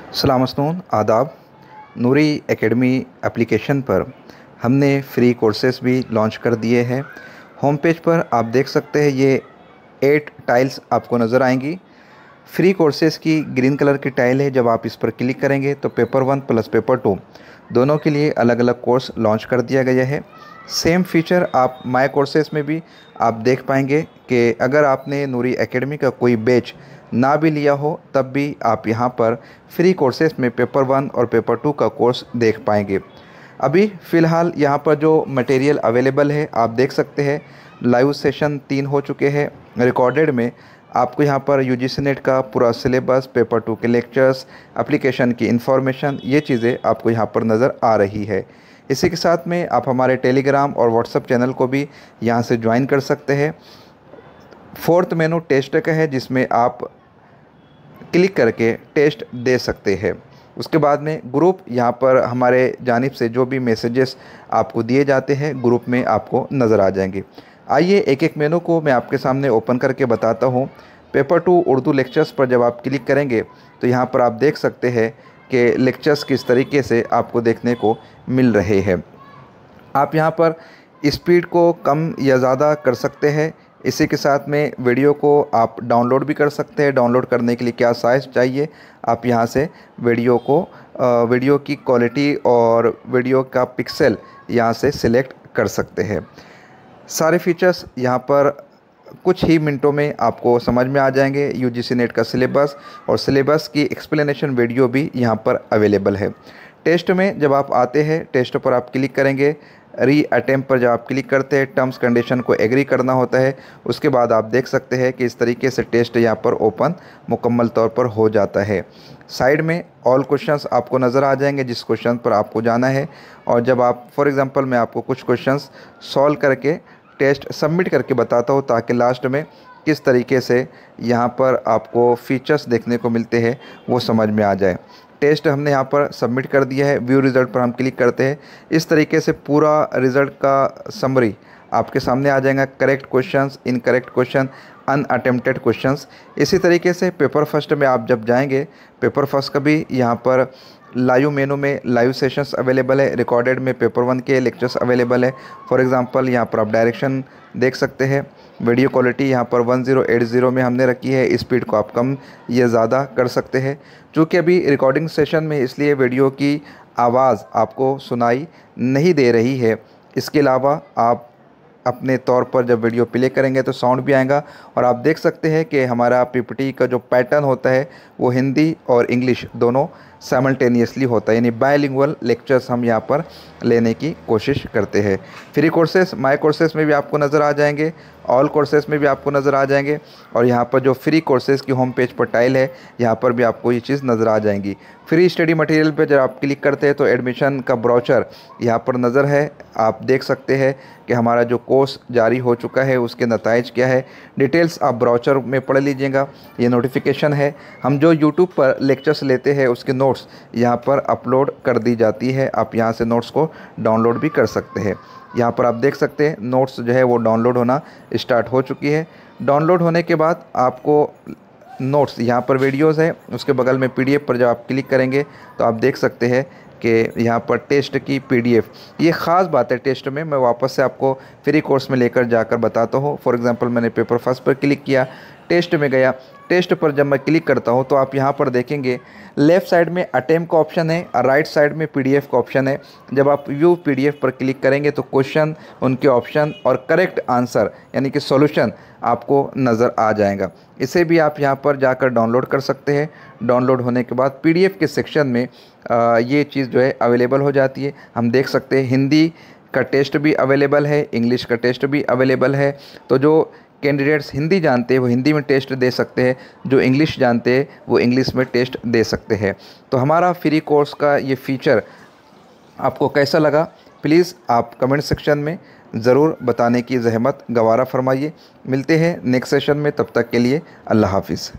सलामस्तून आदाब। नूरी academy application पर हमने फ्री कोर्सेज़ भी लॉन्च कर दिए हैं। होम पेज पर आप देख सकते हैं ये 8 टाइल्स आपको नज़र आएंगी। फ्री कोर्सेज़ की ग्रीन कलर की टाइल है। जब आप इस पर क्लिक करेंगे तो पेपर 1 प्लस पेपर 2 दोनों के लिए अलग अलग कोर्स लॉन्च कर दिया गया है। सेम फीचर आप माय कोर्सेज़ में भी आप देख पाएंगे कि अगर आपने नूरी एकेडमी का कोई बैच ना भी लिया हो तब भी आप यहाँ पर फ्री कोर्सेज़ में पेपर 1 और पेपर 2 का कोर्स देख पाएंगे। अभी फ़िलहाल यहाँ पर जो मटेरियल अवेलेबल है आप देख सकते हैं। लाइव सेशन 3 हो चुके हैं। रिकॉर्डेड में आपको यहाँ पर यूजीसी नेट का पूरा सिलेबस, पेपर 2 के लेक्चर्स, एप्लीकेशन की इन्फॉर्मेशन, ये चीज़ें आपको यहाँ पर नज़र आ रही है। इसी के साथ में आप हमारे टेलीग्राम और व्हाट्सएप चैनल को भी यहाँ से ज्वाइन कर सकते हैं। 4th मेनू टेस्ट का है जिसमें आप क्लिक करके टेस्ट दे सकते हैं। उसके बाद में ग्रुप, यहाँ पर हमारे जानिब से जो भी मैसेजेस आपको दिए जाते हैं ग्रुप में आपको नज़र आ जाएंगे। आइए एक एक मेनू को मैं आपके सामने ओपन करके बताता हूँ। पेपर 2 उर्दू लेक्चर्स पर जब आप क्लिक करेंगे तो यहाँ पर आप देख सकते हैं कि लेक्चर्स किस तरीके से आपको देखने को मिल रहे हैं। आप यहाँ पर स्पीड को कम या ज़्यादा कर सकते हैं। इसी के साथ में वीडियो को आप डाउनलोड भी कर सकते हैं। डाउनलोड करने के लिए क्या साइज़ चाहिए आप यहाँ से वीडियो की क्वालिटी और वीडियो का पिक्सल यहाँ से सिलेक्ट कर सकते हैं। सारे फीचर्स यहाँ पर कुछ ही मिनटों में आपको समझ में आ जाएंगे। यूजीसी नेट का सिलेबस और सिलेबस की एक्सप्लेनेशन वीडियो भी यहाँ पर अवेलेबल है। टेस्ट में जब आप आते हैं, टेस्ट पर आप क्लिक करेंगे। री अटेम्प्ट पर जब आप क्लिक करते हैं, टर्म्स कंडीशन को एग्री करना होता है। उसके बाद आप देख सकते हैं कि इस तरीके से टेस्ट यहाँ पर ओपन मुकम्मल तौर पर हो जाता है। साइड में ऑल क्वेश्चंस आपको नज़र आ जाएंगे जिस क्वेश्चन पर आपको जाना है। और जब आप फॉर एग्ज़ाम्पल मैं आपको कुछ क्वेश्चंस सॉल्व करके टेस्ट सबमिट करके बताता हूँ ताकि लास्ट में किस तरीके से यहाँ पर आपको फीचर्स देखने को मिलते हैं वो समझ में आ जाए। टेस्ट हमने यहाँ पर सबमिट कर दिया है। व्यू रिज़ल्ट पर हम क्लिक करते हैं। इस तरीके से पूरा रिज़ल्ट का समरी आपके सामने आ जाएगा। Correct questions, incorrect question, unattempted questions. इसी तरीके से पेपर फर्स्ट में आप जब जाएंगे, पेपर फर्स्ट का भी यहाँ पर लाइव मेनू में लाइव सेशंस अवेलेबल है। रिकॉर्डेड में पेपर 1 के लेक्चर्स अवेलेबल है। फॉर एग्ज़ाम्पल यहाँ पर आप डायरेक्शन देख सकते हैं। वीडियो क्वालिटी यहाँ पर 1080 में हमने रखी है। स्पीड को आप कम या ज़्यादा कर सकते हैं। चूँकि अभी रिकॉर्डिंग सेशन में इसलिए वीडियो की आवाज़ आपको सुनाई नहीं दे रही है। इसके अलावा आप अपने तौर पर जब वीडियो प्ले करेंगे तो साउंड भी आएगा। और आप देख सकते हैं कि हमारा पीपीटी का जो पैटर्न होता है वो हिंदी और इंग्लिश दोनों साइमल्टेनियसली होता है, यानी बायलिंगुअल लेक्चर्स हम यहाँ पर लेने की कोशिश करते हैं। फ्री कोर्सेज़ माय कोर्सेज़ में भी आपको नज़र आ जाएंगे, ऑल कोर्सेज़ में भी आपको नज़र आ जाएंगे। और यहाँ पर जो फ्री कोर्सेज़ की होम पेज पर टाइल है यहाँ पर भी आपको ये चीज़ नज़र आ जाएंगी। फ्री स्टडी मटेरियल पर जब आप क्लिक करते हैं तो एडमिशन का ब्रोचर यहाँ पर नज़र है। आप देख सकते हैं कि हमारा जो कोर्स जारी हो चुका है उसके नताइज क्या है। डिटेल्स आप ब्राउचर में पढ़ लीजिएगा। ये नोटिफिकेशन है। हम जो यूट्यूब पर लेक्चर्स लेते हैं उसके नोट्स यहाँ पर अपलोड कर दी जाती है। आप यहाँ से नोट्स को डाउनलोड भी कर सकते हैं। यहाँ पर आप देख सकते हैं नोट्स जो है वो डाउनलोड होना स्टार्ट हो चुकी है। डाउनलोड होने के बाद आपको नोट्स, यहाँ पर वीडियोज़ है, उसके बगल में PDF पर जब आप क्लिक करेंगे तो आप देख सकते हैं कि यहाँ पर टेस्ट की PDF, ये ख़ास बात है टेस्ट में। मैं वापस से आपको फ्री कोर्स में लेकर जाकर बताता हूँ। फॉर एग्ज़ाम्पल मैंने पेपर फर्स्ट पर क्लिक किया, टेस्ट में गया। टेस्ट पर जब मैं क्लिक करता हूँ तो आप यहाँ पर देखेंगे लेफ़्ट साइड में अटेम्प्ट का ऑप्शन है और राइट साइड में PDF का ऑप्शन है। जब आप व्यू PDF पर क्लिक करेंगे तो क्वेश्चन, उनके ऑप्शन और करेक्ट आंसर यानी कि सॉल्यूशन आपको नज़र आ जाएगा। इसे भी आप यहाँ पर जाकर डाउनलोड कर सकते हैं। डाउनलोड होने के बाद PDF के सेक्शन में ये चीज़ जो है अवेलेबल हो जाती है। हम देख सकते हैं हिंदी का टेस्ट भी अवेलेबल है, इंग्लिश का टेस्ट भी अवेलेबल है। तो जो कैंडिडेट्स हिंदी जानते हैं वो हिंदी में टेस्ट दे सकते हैं, जो इंग्लिश जानते हैं वो इंग्लिश में टेस्ट दे सकते हैं। तो हमारा फ्री कोर्स का ये फ़ीचर आपको कैसा लगा प्लीज़ आप कमेंट सेक्शन में ज़रूर बताने की ज़हमत गवारा फरमाइए। मिलते हैं नेक्स्ट सेशन में, तब तक के लिए अल्लाह हाफिज़।